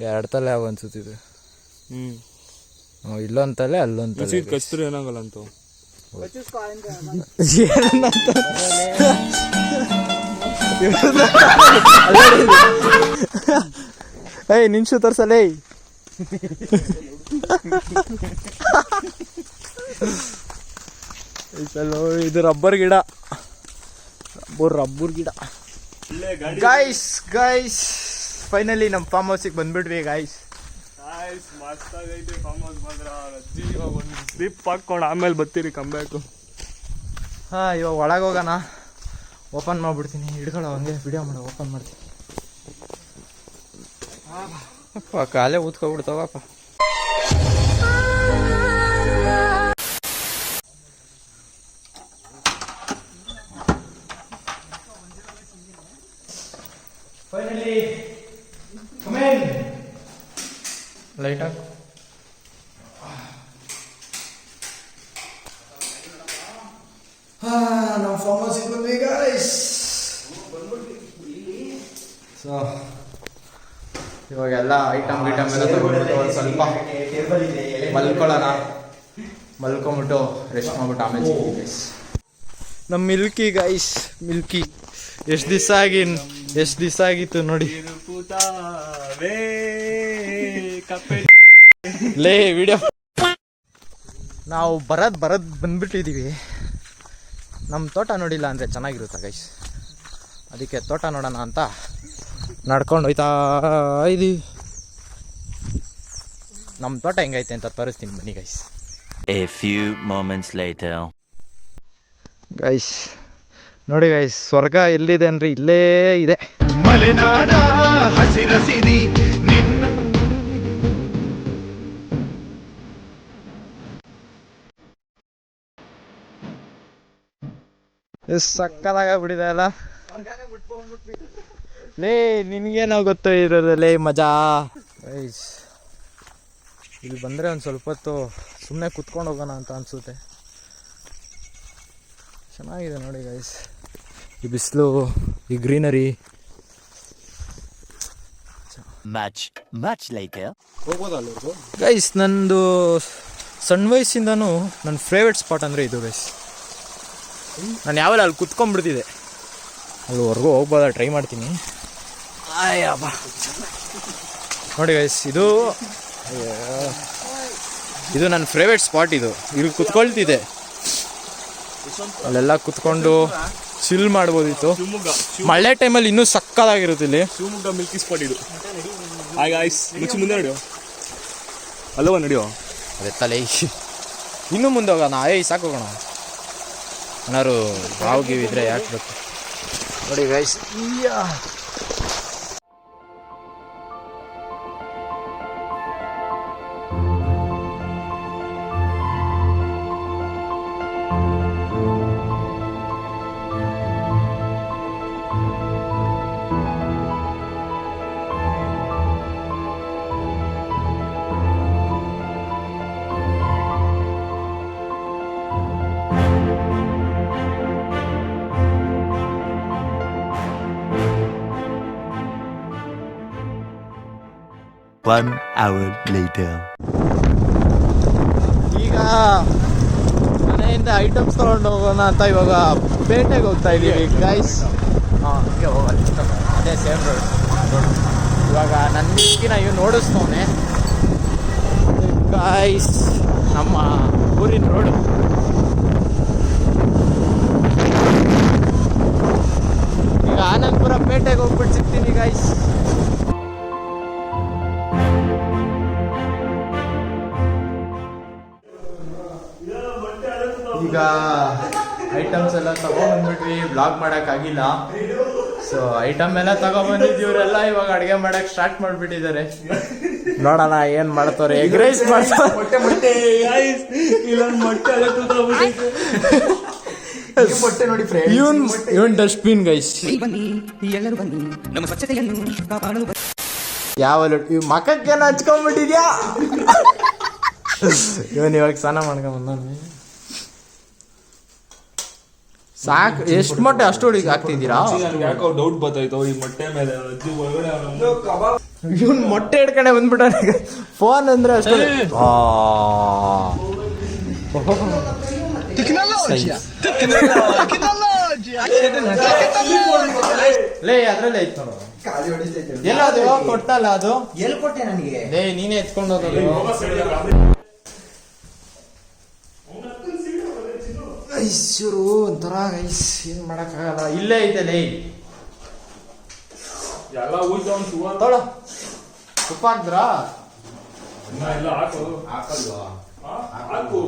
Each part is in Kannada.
ಎರಡು ತಲೆ ಯಾವ ಅನ್ಸುತ್ತಿದೆ. ಇಲ್ಲೊಂತಲೆ ಅಲ್ಲೊಂತಲೆ ಕಚ್ತರು ಏನಾಗಲ್ಲ ಅಂತ ಏಯ್ ನಿನ್ಸು ತೋರ್ಸಲೇ. ಇದು ರಬ್ಬರ್ ಗಿಡ, ರಬ್ಬರ್ ಗಿಡ. ಗೈಸ್ ಫೈನಲಿ ನಮ್ಮ ಫಾರ್ಮ್ ಹೌಸಿಗೆ ಬಂದ್ಬಿಟ್ವಿ ಗೈಸ್. ಮಸ್ತಾಗೈತೆ ಫಾರ್ಮ್ ಹೌಸ್ ಮಾತ್ರ. ಇವಾಗ ಒಂದು ಸ್ಲಿಪ್ ಹಾಕೊಂಡು ಆಮೇಲೆ ಬರ್ತೀರಿ ಕಂಬ್ಯಾಕು. ಇವಾಗ ಒಳಗೆ ಹೋಗೋಣ. ಓಪನ್ ಮಾಡ್ಬಿಡ್ತೀನಿ, ಹಿಡ್ಕೊಳ್ಳೋ ಹಂಗೆ ವಿಡಿಯೋ ಮಾಡೋ. ಓಪನ್ ಮಾಡ್ತೀನಿ. ಕಾಲೇ ಊದ್ಕೊಬಿಡ್ತಾವಪ್ಪ. ಫೈನಲಿ ಲೈಟ್ ಹಾಕು. ನಮ್ಮ ಫಾರ್ಮ್ ಹೌಸಿಗೆ ಬಂದ್ವಿ ಗೈಸ್. ಸೊ ಇವಾಗೆಲ್ಲ ಐಟಮ್ ಎಲ್ಲ ತಗೊಂಡ್ಬಿಟ್ಟು ಒಂದು ಸ್ವಲ್ಪ ಮಲ್ಕೊಳ್ಳೋಣ. ಮಲ್ಕೊಂಬಿಟ್ಟು ರೆಸ್ಟ್ ಮಾಡ್ಬಿಟ್ಟು ಆಮೇಲೆ ಸಿಗ್ತೀವಿ ಗೈಸ್. ನಮ್ಮ ಮಿಲ್ಕಿ ಗೈಸ್, ಮಿಲ್ಕಿ ಎಷ್ಟು ದಿವಸ ಆಗಿತ್ತು ನೋಡಿ. ಲೇ ವಿಡಿಯೋ ನಾವು ಬರದ್ ಬಂದ್ಬಿಟ್ಟಿದ್ದೀವಿ. ನಮ್ಮ ತೋಟ ನೋಡಿಲ್ಲ ಅಂದರೆ ಚೆನ್ನಾಗಿರುತ್ತೆ ಗೈಸ್. ಅದಕ್ಕೆ ತೋಟ ನೋಡೋಣ ಅಂತ ನಡ್ಕೊಂಡು ಹೋಯ್ತಾ ಇದೀವಿ. ನಮ್ಮ ತೋಟ ಹೆಂಗೈತೆ ಅಂತ ತೋರಿಸ್ತೀನಿ ಬನ್ನಿ guys. A few moments later. Guys ನೋಡಿ ಗೈಸ್, ಸ್ವರ್ಗ ಎಲ್ಲಿದೆ ಅಂದ್ರೆ ಇಲ್ಲೇ ಇದೆ. ಮಲೆನಾಡ ಹಸಿರಸಿರಿ ನಿನ್ನ ಎಷ್ಟು ಸಕ್ಕದಾಗ ಬಿಡಿದೆ ಅಲ್ಲ. ಲೇ ನಿನ್ಗೇನೋ ಗೊತ್ತು ಇರೋದಲ್ಲೇ ಮಜಾ ಗೈಸ್. ಇಲ್ಲಿ ಬಂದರೆ ಒಂದು ಸ್ವಲ್ಪ ಹೊತ್ತು ಸುಮ್ಮನೆ ಕುತ್ಕೊಂಡು ಹೋಗೋಣ ಅಂತ ಅನಿಸುತ್ತೆ. ಚೆನ್ನಾಗಿದೆ ನೋಡಿ ಗೈಸ್, ಈ ಬಿಸಿಲು, ಈ ಗ್ರೀನರಿ. Much later. ಗೈಸ್ ನಂದು ಸಣ್ಣ ವಯಸ್ಸಿಂದನೂ ನನ್ನ ಫೇವ್ರೆಟ್ ಸ್ಪಾಟ್ ಅಂದರೆ ಇದು ಗೈಸ್. ನಾನು ಯಾವೆಲ್ಲ ಅಲ್ಲಿ ಕುತ್ಕೊಂಡ್ಬಿಡ್ತಿದ್ದೆ. ಅಲ್ಲಿ ಹೊರಗೂ ಹೋಗ್ಬೋದ, ಟ್ರೈ ಮಾಡ್ತೀನಿ. ನೋಡಿ ಗೈಸ್, ಇದು ನನ್ನ ಫೇವ್ರೆಟ್ ಸ್ಪಾಟ್. ಇಲ್ಲಿ ಕುತ್ಕೊಳ್ತಿದ್ದೆ. ಅಲ್ಲೆಲ್ಲ ಕುತ್ಕೊಂಡು ಚಿಲ್ ಮಾಡ್ಬೋದಿತ್ತು. ಮಳೆ ಟೈಮಲ್ಲಿ ಇನ್ನೂ ಸಕ್ಕದಾಗಿರುತ್ತೆ. ಇಲ್ಲಿ ಶಿವಮೊಗ್ಗ ಮಿಲ್ಕಿ ಸ್ಪಾಟ್ ಇದು. ಹಾಯ್ ಗಾಯ್ಸ್, ಮುಂದೆ ನಡೆಯೋ ಅಲ್ಲವ ನಡೆಯೋ. ಅದೇ ತಲೆ ಇನ್ನೂ ಮುಂದೆ ಹೋಗೋಣ. ಸಾಕೋಗೋಣ. ಏನಾದ್ರು ಹಾವು ಗೀವಿದ್ರೆ ಯಾಕೆ ಬೇಕು ನೋಡಿ ಗೈಸ್. One hour later. ಈಗ ಮನೆಯಿಂದ ಐಟಮ್ಸ್ ತಗೊಂಡು ಹೋಗೋಣ ಅಂತ ಇವಾಗ ಪೇಟೆಗೆ ಹೋಗ್ತಾ ಇದ್ದೀವಿ ಗೈಸ್. ಹಂಗೆ ಹೋಗಲ್ಲ, ಅದೇ ಸೇಮ್ ರೋಡ್. ಇವಾಗ ನನ್ನ ಮಿಲ್ಕಿನ ಇವ್ನು ಓಡಿಸ್ತವನೆ ಗೈಸ್. ನಮ್ಮ ಊರಿನ ರೋಡು. ಈಗ ಆನಂದಪುರ ಪೇಟೆಗೆ ಹೋಗ್ಬಿಟ್ಟು ಸಿಗ್ತೀನಿ ಗೈಸ್. ಈಗ ಐಟಮ್ಸ್ ಎಲ್ಲ ತಗೊಂಡ್ಬಂದ್ಬಿಟ್ವಿ. ಬ್ಲಾಗ್ ಮಾಡೋಕ್ಕಾಗಿಲ್ಲ. ಸೊ ಐಟಮ್ ಎಲ್ಲ ತಗೊಂಡ್ಬಂದಿದ್ದೀವರೆಲ್ಲ ಇವಾಗ ಅಡುಗೆ ಮಾಡೋಕ್ಕೆ ಸ್ಟಾರ್ಟ್ ಮಾಡಿಬಿಟ್ಟಿದ್ದಾರೆ. ನೋಡೋಣ ಏನು ಮಾಡ್ತಾರೆ. ಎಗ್ ರೈಸ್ ಮಾಡ್ತಾರೆ. ಇವನ್ ಡಸ್ಟ್ಬಿನ್ ಗೈಸ್. ಯಾವ ಮಕ್ಕಕ್ಕೇನು ಹಚ್ಕೊಂಡ್ಬಿಟ್ಟಿದ್ಯಾ? ಇವನ್ ಇವಾಗ ಸ್ನಾನ ಮಾಡ್ಕೊಂಡ್ ಸಾಕು. ಎಷ್ಟು ಮೊಟ್ಟೆ ಅಷ್ಟು ಹುಡುಗಿ ಹಾಕ್ತಿದ್ದೀರಾ? ಯಾಕೋ ಡೌಟ್ ಬರ್ತಾಯ್ತು ಈ ಮೊಟ್ಟೆ ಮೇಲೆ. ಇವನ್ ಮೊಟ್ಟೆ ಹಿಡ್ಕೊಂಡೆ ಬಂದ್ಬಿಟ್ಟ ಫೋನ್ ಅಂದ್ರೆ ಅಷ್ಟೇ ಲೇ ಅದ್ರಲ್ಲೇ ಐತ್ ನೋಡು ಎಲ್ಲ ಅದು ಕೊಟ್ಟಲ್ಲ ಅದು ಎಲ್ಲಿ ಕೊಟ್ಟೆ ನನಗೆ? ಲೇ ನೀನೇ ಎತ್ಕೊಂಡು ಹೋಗೋದು ಐಶ್ವರು ಒಂಥರ ಐಸ್ ಏನ್ ಮಾಡಕ್ಕಾಗಲ್ಲ ಇಲ್ಲೇ ಐತೆ ಲೇ ಎಲ್ಲ ಹೋಯ್ತು ಅವ್ನು ಸುವಾರ್ಥ. ತೊಳ ತುಪ್ಪ ಹಾಕ್ದ್ರಾ ಇನ್ನ ಎಲ್ಲ ಹಾಕು. ಹಾಕಲ್ವಾ? ಹಾ? ಹಾಕು.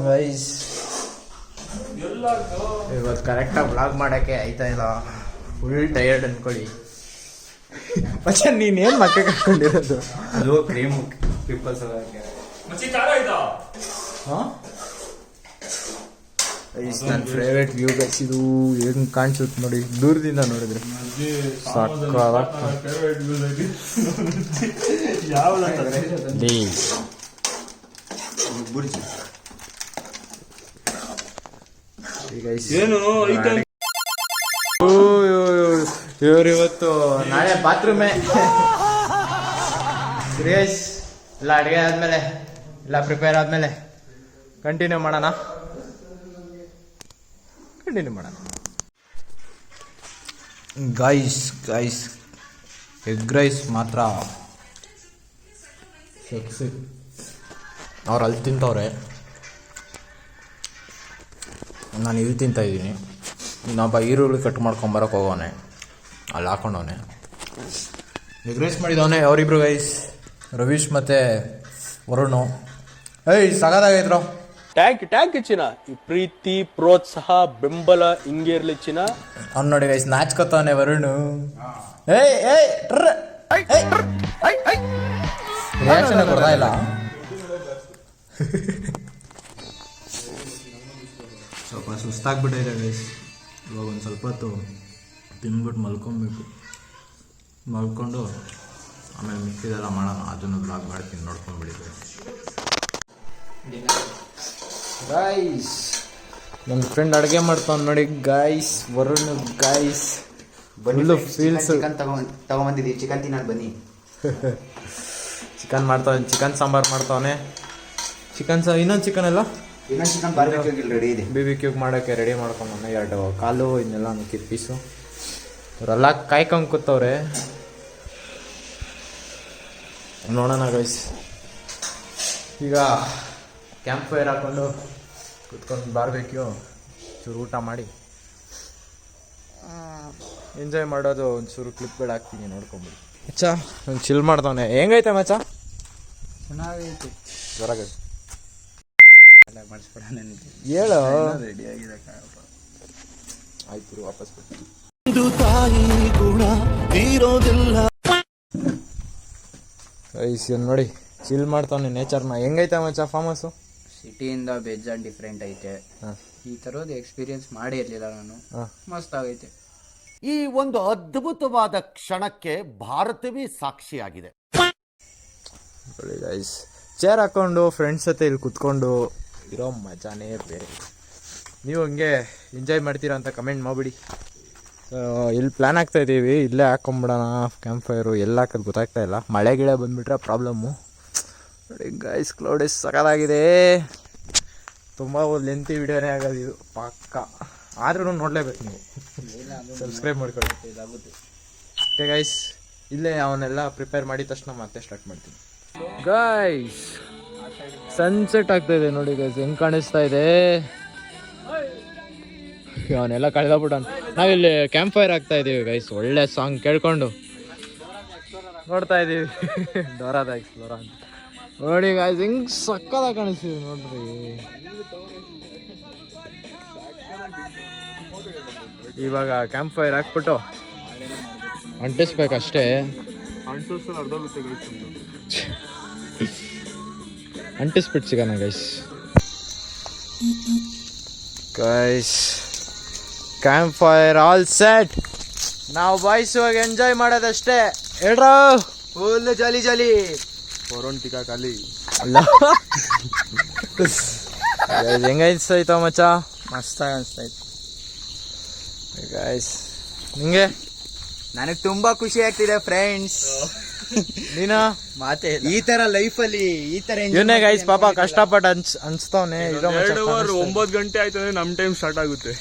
ಗೈಸ್ ಎಲ್ಲ ಹಾಕು. ಇವತ್ತು ಕರೆಕ್ಟಾಗಿ ವ್ಲಾಗ್ ಮಾಡೋಕ್ಕೆ ಆಯ್ತಾ ಇಲ್ಲ ಫುಲ್ ಟಯರ್ಡ್ ಅನ್ಕೊಳ್ಳಿ ಮತ್ತೆ ನೀನೇನು ಮಕ್ಕ ಹಾಕೊಂಡಿರೋದು ಅದು ಕ್ರೀಮ್ ಪಿಂಪಲ್ಸ್ ಮಚ್ಚಿ ಖಾರ ಆಯ್ತಾ? ಹಾಂ ಐಸ್ ನನ್ನ ಫೇವ್ರೇಟ್ ವ್ಯೂ ಗೈಸ್ ಇದು ಹೆಂಗೆ ಕಾಣಿಸುತ್ತೆ ನೋಡಿ ದೂರದಿಂದ ನೋಡಿದ್ರೆ ಏನು ಇವ್ರು ಇವತ್ತು ನಾಳೆ ಬಾತ್ರೂಮೇ ಸುರೇಶ್ ಎಲ್ಲ ಅಡುಗೆ ಆದ್ಮೇಲೆ ಎಲ್ಲ ಪ್ರಿಪೇರ್ ಆದ್ಮೇಲೆ ಕಂಟಿನ್ಯೂ ಮಾಡೋಣ ಗೈಸ್ ಎಗ್ ರೈಸ್ ಮಾತ್ರ ಸೆಕ್ಸಿ ಅವ್ರು ಅಲ್ಲಿ ತಿಂತವ್ರೆ ನಾನು ಇಲ್ಲಿ ತಿಂತಾಯಿದ್ದೀನಿ ಇನ್ನೊಬ್ಬ ಈರುಳ್ಳಿ ಕಟ್ ಮಾಡ್ಕೊಂಬರಕ್ಕೆ ಹೋಗೋನೆ ಅಲ್ಲಿ ಹಾಕೊಂಡವನೆ ಎಗ್ ರೈಸ್ ಮಾಡಿದವನೆ ಅವರಿಬ್ರು ಗೈಸ್ ರವೀಶ್ ಮತ್ತು ವರುಣು ಏಯ್ ಸಗದಾಗೈತ್ರೋ ಟ್ಯಾಂಕ್ ಚಿನ್ನ ಈ ಪ್ರೀತಿ ಪ್ರೋತ್ಸಾಹ ಬೆಂಬಲ ಹಿಂಗೆ ಇರ್ಲಿ ಚಿನ್ನ. ಅವ್ನು ನೋಡಿ ಗೈಸ್ ನಾಚ್ಕೊತಾನೆ ವರುಣು ರಿಯಾಕ್ಷನ್ ಕೊಡ್ತಾ ಇಲ್ಲ ಸ್ವಲ್ಪ ಸುಸ್ತಾಗ್ಬಿಟ್ಟಿದೆ ಗೈಸ್ ಇವಾಗ ಒಂದು ಸ್ವಲ್ಪ ಹೊತ್ತು ತಿಂದ್ಬಿಟ್ಟು ಮಲ್ಕೊಬೇಕು ಮಲ್ಕೊಂಡು ಆಮೇಲೆ ಮಿಕ್ಕಿದೆಲ್ಲ ಮಾಡೋಣ ಅದನ್ನು ಬ್ಲಾಗ್ ಮಾಡ್ತೀನಿ ನೋಡ್ಕೊಂಡ್ಬಿಡಿ ಗೈಸ್ ನನ್ನ ಫ್ರೆಂಡ್ ಅಡುಗೆ ಮಾಡ್ತಾವ್ ನೋಡಿ guys Varun guys full feels chicken ತಗೊಂಬಂದಿದ್ದೀವಿ. ಚಿಕನ್ ತಿನ್ನೋದು ಬನ್ನಿ. ಚಿಕನ್ ಮಾಡ್ತಾವನೆ ಚಿಕನ್ ಸಾಂಬಾರು ಮಾಡ್ತಾವನೆ ಇನ್ನೊಂದು ಚಿಕನ್ ಎಲ್ಲ ಇನ್ನೊಂದು ಚಿಕನ್ ಬಾರ್ಬೆಕ್ಯೂ ರೆಡಿ ಇದೆ. BBQ ಮಾಡೋಕ್ಕೆ ರೆಡಿ ಮಾಡ್ಕೊಂಬಂದೆ 2 ಕಾಲು ಇನ್ನೆಲ್ಲ ಮಿಕ್ಕಿದ ಪೀಸು ಅವರೆಲ್ಲ ಕಾಯ್ಕೊಂಡು ಕೂತವ್ರೆ ನೋಡೋಣ ಗೈಸ್ ಈಗ ಕ್ಯಾಂಪ್ ಫೈರ್ ಹಾಕ್ಕೊಂಡು ಕುತ್ಕೊಂಡು ಬಾರ್ಬೇಕ್ಯೂ ಚೂರು ಊಟ ಮಾಡಿ ಎಂಜಾಯ್ ಮಾಡೋದು ಒಂಚೂರು ಕ್ಲಿಪ್ಗಳು ಹಾಕ್ತೀನಿ ನೋಡ್ಕೊಂಬಿಡಿ ಮಚ್ಚ ಒಂದು ಚಿಲ್ ಮಾಡ್ತಾವನೆ ಹೆಂಗೈತೆ ಮಚ್ಚ ಚೆನ್ನಾಗೈತೆ. ಹೊರಗಡೆ ಮಾಡಿಸ್ಬಿಡ ಹೇಳು ರೆಡಿ ಆಗಿದೆ. ಆಯ್ತು ವಾಪಸ್ ಬರ್ತೀನಿ ನೋಡಿ ಚಿಲ್ ಮಾಡ್ತಾವನೆ ನೇಚರ್ನ ಹೆಂಗೈತೆ ಮಚ್ಚ ಫಾರ್ಮ್ ಹೌಸು ಸಿಟಿಯಿಂದ ಬೇಜಾನ್ ಡಿಫ್ರೆಂಟ್ ಐತೆ. ಈ ಥರದ್ದು ಎಕ್ಸ್ಪೀರಿಯನ್ಸ್ ಮಾಡಿ ಇರಲಿಲ್ಲ ನಾನು. ಮಸ್ತ್ ಆಗೈತೆ. ಈ ಒಂದು ಅದ್ಭುತವಾದ ಕ್ಷಣಕ್ಕೆ ಭಾರತವೇ ಸಾಕ್ಷಿಯಾಗಿದೆ. ಗೈಸ್ ಚೇರ್ ಹಾಕೊಂಡು ಫ್ರೆಂಡ್ಸ್ ಜೊತೆ ಇಲ್ಲಿ ಕುತ್ಕೊಂಡು ಇರೋ ಮಜಾನೇ ಬೇರೆ. ನೀವು ಹಂಗೆ ಎಂಜಾಯ್ ಮಾಡ್ತೀರಾ ಅಂತ ಕಮೆಂಟ್ ಮಾಡಿಬಿಡಿ. ಇಲ್ಲಿ ಪ್ಲ್ಯಾನ್ ಆಗ್ತಾಯಿದ್ದೀವಿ ಇಲ್ಲೇ ಹಾಕ್ಕೊಂಬಿಡೋಣ ಕ್ಯಾಂಪ್ ಫೈರು ಎಲ್ಲ ಹಾಕೋದು ಗೊತ್ತಾಗ್ತಾ ಇಲ್ಲ. ಮಳೆ ಗಿಳೆ ಬಂದುಬಿಟ್ರೆ ಪ್ರಾಬ್ಲಮ್ಮು. ನೋಡಿ ಗೈಸ್ ಕ್ಲೌಡೇಸ್ ಸಕಲಾಗಿದೆ. ತುಂಬ ಲೆಂತಿ ವಿಡಿಯೋನೇ ಆಗೋದು ಇದು ಪಕ್ಕ. ಆದ್ರೂ ನೋಡಲೇಬೇಕು ನೀವು ಸಬ್ಸ್ಕ್ರೈಬ್ ಮಾಡ್ಕೊಳ್ಳಿ. ಓಕೆ ಗೈಸ್ ಇಲ್ಲೇ ಅವನ್ನೆಲ್ಲ ಪ್ರಿಪೇರ್ ಮಾಡಿದ ತಕ್ಷಣ ಮತ್ತೆ ಸ್ಟಾರ್ಟ್ ಮಾಡ್ತೀನಿ. ಗೈಸ್ ಸನ್ಸೆಟ್ ಆಗ್ತಾಯಿದೆ ನೋಡಿ ಗೈಸ್ ಹೆಂಗೆ ಕಾಣಿಸ್ತಾ ಇದೆ. ಅವನ್ನೆಲ್ಲ ಕಳೆದಬಿಟ್ಟು ನಾವಿಲ್ಲಿ ಕ್ಯಾಂಪ್ ಫೈರ್ ಆಗ್ತಾ ಇದ್ದೀವಿ ಗೈಸ್. ಒಳ್ಳೆ ಸಾಂಗ್ ಕೇಳ್ಕೊಂಡು ನೋಡ್ತಾ ಇದ್ದೀವಿ ಡೋರಾದ ಎಕ್ಸ್ಪ್ಲೋರ ಅಂತ. ನೋಡಿ ಗೈಸ್ ಹೆಂಗೆ ಸಕ್ಕದಾಗಿ ಕಾಣಿಸ್ತೀವಿ ನೋಡ್ರಿ. ಇವಾಗ ಕ್ಯಾಂಪ್ ಫೈರ್ ಹಾಕ್ಬಿಟ್ಟು ಅಂಟಿಸ್ಬೇಕಷ್ಟೇ. ಅಂಟಿಸ್ಬಿಟ್ಟು ಸಿಗೋಣ guys. Guys camp fire all set. ನಾವು ಬಾಯ್ಸ್ ಇವಾಗ ಎಂಜಾಯ್ ಮಾಡೋದಷ್ಟೇ. ಹೇಳ್ರ ಫುಲ್ ಜಾಲಿ ಜಾಲಿ. ಪೌರಾಣಿಕ ಖಾಲಿ ಅಲ್ಲ ಹೆಂಗ ಅನಿಸ್ತೈತ ಮಚ್ಚ? ಮಸ್ತಾಗಿ ಅನಿಸ್ತೈತೆ ಗೈಸ್ ನಿಂಗೆ ನನಗೆ ತುಂಬಾ ಖುಷಿ ಆಗ್ತಿದೆ ಫ್ರೆಂಡ್ಸ್. ನೀನು ಮಾತೆ ಈ ತರ ಲೈಫ್ ಅಲ್ಲಿ ಈ ತರ ಇವನೇ ಗೈಸ್ ಪಾಪ ಕಷ್ಟಪಟ್ಟು ಅನ್ಸ್ತವನೆ. 2 ಅವರ್ 9 ಗಂಟೆ ಆಯ್ತು ಅಂದ್ರೆ ನಮ್ ಟೈಮ್ ಸ್ಟಾರ್ಟ್ ಆಗುತ್ತೆ.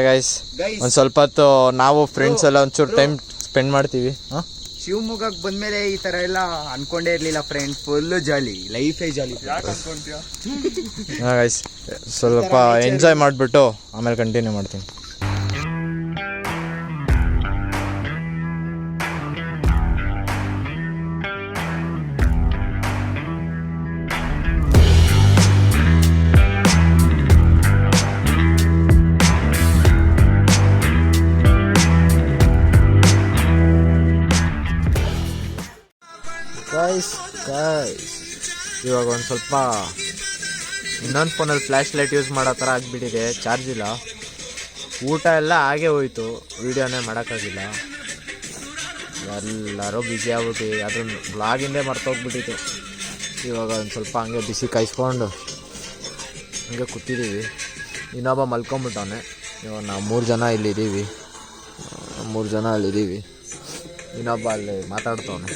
ಗೈಸ್ ಒಂದ್ ಸ್ವಲ್ಪ ಹೊತ್ತು ನಾವು ಫ್ರೆಂಡ್ಸ್ ಎಲ್ಲ ಒಂಚೂರು ಟೈಮ್ ಸ್ಪೆಂಡ್ ಮಾಡ್ತೀವಿ. ಶಿವಮೊಗ್ಗಕ್ಕೆ ಬಂದ್ಮೇಲೆ ಈ ತರ ಎಲ್ಲ ಅನ್ಕೊಂಡೇ ಇರ್ಲಿಲ್ಲ ಫ್ರೆಂಡ್ಸ್. ಫುಲ್ ಜಾಲಿ, ಲೈಫೇ ಜಾಲಿ. ಯಾಕೆ ಅನ್ಕೊಂತೀಯ? ಗೈಸ್ ಸ್ವಲ್ಪ ಎಂಜಾಯ್ ಮಾಡಿಬಿಟ್ಟು ಆಮೇಲೆ ಕಂಟಿನ್ಯೂ ಮಾಡ್ತೀನಿ. ಗೈಸ್ ಇವಾಗ ಒಂದು ಸ್ವಲ್ಪ ಇನ್ನೊಂದು ಫೋನಲ್ಲಿ ಫ್ಲ್ಯಾಶ್ ಲೈಟ್ ಯೂಸ್ ಮಾಡೋ ಥರ ಆಗಿಬಿಟ್ಟಿದೆ. ಚಾರ್ಜ್ ಇಲ್ಲ. ಊಟ ಎಲ್ಲ ಹಾಗೆ ಹೋಯ್ತು, ವೀಡಿಯೋನೇ ಮಾಡೋಕ್ಕಾಗಿಲ್ಲ. ಎಲ್ಲರೂ ಬ್ಯುಸಿ ಆಗ್ಬಿಟ್ಟು ಅದನ್ನು ಬ್ಲಾಗಿಂದೇ ಮರ್ತೋಗ್ಬಿಟ್ಟಿತ್ತು. ಇವಾಗ ಒಂದು ಸ್ವಲ್ಪ ಹಂಗೆ ಬಿಸಿ ಕಾಯಿಸ್ಕೊಂಡು ಹಂಗೆ ಕೂತಿದ್ದೀವಿ. ಇನ್ನೊಬ್ಬ ಮಲ್ಕೊಂಬಿಟ್ಟವನೆ. ಇವಾಗ ನಾವು 3 ಜನ ಇಲ್ಲಿದ್ದೀವಿ. 3 ಜನ ಅಲ್ಲಿದ್ದೀವಿ. ಇನ್ನೊಬ್ಬ ಅಲ್ಲಿ ಮಾತಾಡ್ತವನೆ.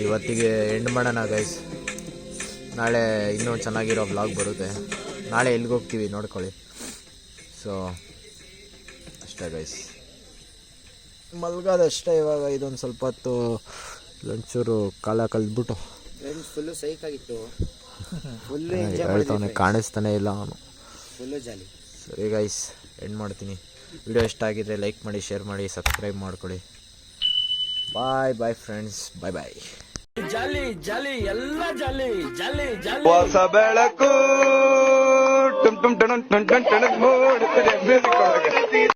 ಇವತ್ತಿಗೆ ಎಂಡ್ ಮಾಡೋಣ ಗೈಸ್. ನಾಳೆ ಇನ್ನೂ ಚೆನ್ನಾಗಿರೋ ವ್ಲಾಗ್ ಬರುತ್ತೆ. ನಾಳೆ ಎಲ್ಲಿಗೆ ಹೋಗ್ತೀವಿ ನೋಡ್ಕೊಳ್ಳಿ. ಸೊ ಅಷ್ಟೇ ಗೈಸ್, ಮಲ್ಗೋದಷ್ಟೇ ಇವಾಗ. ಇದೊಂದು ಸ್ವಲ್ಪ ಹೊತ್ತು ಒಂಚೂರು ಕಾಲ ಕಳೆದ್ಬಿಟ್ಟು ಫುಲ್ಲು ಸೈಕ್ ಆಗಿತ್ತು. ಫುಲ್ಲು ಹೇಳ್ತಾನೆ, ಕಾಣಿಸ್ತಾನೆ ಇಲ್ಲ ಅವನು. ಫುಲ್ಲು ಜಾಲಿ. ಸರಿ ಗೈಸ್, ಎಂಡ್ ಮಾಡ್ತೀನಿ. ವಿಡಿಯೋ ಇಷ್ಟ ಆಗಿದ್ರೆ ಲೈಕ್ ಮಾಡಿ, ಶೇರ್ ಮಾಡಿ, ಸಬ್ಸ್ಕ್ರೈಬ್ ಮಾಡ್ಕೊಳ್ಳಿ. ಬಾಯ್ ಬಾಯ್ ಫ್ರೆಂಡ್ಸ್, ಬಾಯ್ ಬಾಯ್. ಜಾಲಿ ಜಾಲಿ ಎಲ್ಲ ಜಾಲಿ ಜಾಲಿ ಜಾಲಿ. ಹೊಸ ಬೆಳಕು ಟುಮ್ ಟುಮ್ ಟಣಕ್ ಟಣಕ್ ಟಣಕ್ ಮೂಡುತ್ತದೆ ಮ್ಯೂಸಿಕ್ ಒಳಗೆ.